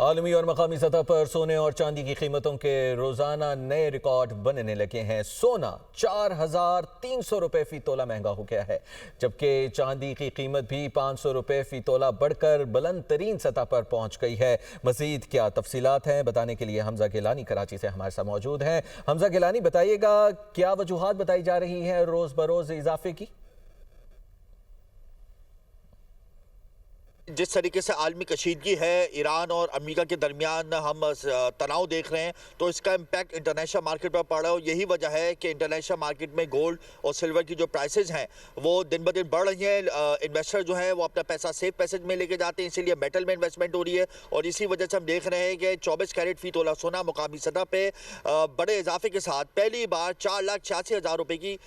आलमी और मकामी सतह पर सोने और चांदी की कीमतों के रोजाना नए रिकॉर्ड बनने लगे हैं। सोना 4,300 रुपए फी तोला महंगा हो गया है, जबकि चांदी की कीमत भी 500 रुपए फी तोला बढ़कर बुलंद तरीन सतह पर पहुंच गई है। मजीद क्या तफसीलात हैं, बताने के लिए हमजा गिलानी कराची से हमारे साथ मौजूद हैं। हमजा गिलानी, बताइएगा क्या वजूहात बताई जा रही हैं रोज बरोज इजाफे की? जिस तरीके से आलमी कशीदगी है, ईरान और अमेरिका के दरमियान हम तनाव देख रहे हैं, तो इसका इम्पैक्ट इंटरनेशनल मार्केट पर पड़ रहा है। और यही वजह है कि इंटरनेशनल मार्केट में गोल्ड और सिल्वर की जो प्राइसेस हैं वो दिन ब दिन बढ़ रही हैं। इन्वेस्टर जो हैं वो अपना पैसा सेफ पैसेज में लेके जाते हैं, इसीलिए मेटल में इन्वेस्टमेंट हो रही है। और इसी वजह से हम देख रहे हैं कि 24 कैरेट फी तोला सोना मुकामी सतह पर बड़े इजाफे के साथ पहली बार 4,86,000 रुपये की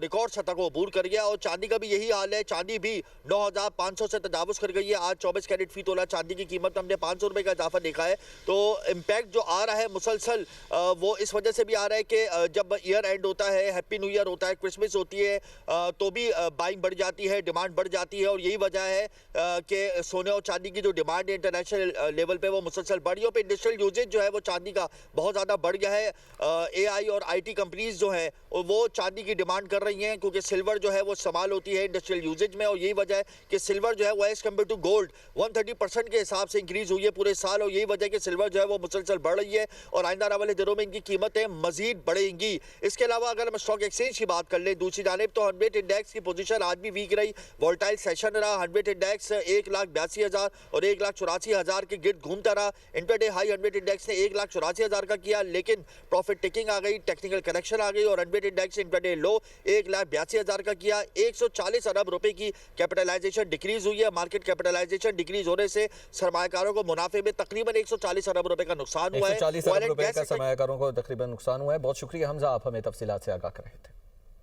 रिकॉर्ड सतह को अबूर कर गया। और चांदी का भी यही हाल है, चांदी भी 9,500 से तजावुज़ कर गई है। आज 24 कैरेट फी तोला चांदी की कीमत में हमने 500 रुपए का इजाफा देखा है। तो इम्पैक्ट जो आ रहा है मुसलसल वो इस वजह से भी आ रहा है कि जब ईयर एंड होता है, हैप्पी न्यू ईयर होता है, क्रिसमस होती है, तो भी बाइंग बढ़ जाती है, डिमांड बढ़ जाती है। और यही वजह है कि सोने और चांदी की जो डिमांड है इंटरनेशनल लेवल पे वो मुसलसल बढ़ रही है। इंडस्ट्रियल यूजेज जो है वो चांदी का बहुत ज़्यादा बढ़ गया है। AI और IT कंपनीज जो है वो चांदी की डिमांड कर रही हैं, क्योंकि सिल्वर जो है वो इस्तेमाल होती है इंडस्ट्रियल यूजेज में। और यही वजह है कि सिल्वर जो है वो एज कम्पेयर टू गोल्ड 130% के हिसाब से इंक्रीज हुई है पूरे साल। और यही वजह है कि सिल्वर जो है वो मुसलसल बढ़ रही है और आइंदा आने वाले दिनों में इनकी कीमतें मजीद बढ़ेंगी। इसके अलावा अगर हम स्टॉक एक्सचेंज की बात कर लें दूसरी जानिब, तो 100 इंडेक्स की पोजीशन आज भी वीक रही, वोलेटाइल सेशन रहा। 100 इंडेक्स 1,82,000 और 1,84,000 के गिर्द घूमता रहा। इंटरडे हाई 100 इंडेक्स ने 1,84,000 का किया, लेकिन प्रॉफिट टेकिंग आ गई, टेक्निकल करेक्शन आ गई और 100 इंडेक्स इंटरडे लो 1,82,000 का किया। 140 अरब रुपए की कैपिटलाइजेशन डिक्रीज हुई है। मार्केट कैपिटलाइजेशन डिक्रीज होने से सरमायाकारों को मुनाफे में तकरीबन 140 अरब रुपए का नुकसान हुआ है। 140 अरब रुपए का सरमायाकारों को तकरीबन नुकसान हुआ है। बहुत शुक्रिया हमजा, आप हमें तफसीलात से आगाह कर रहे थे।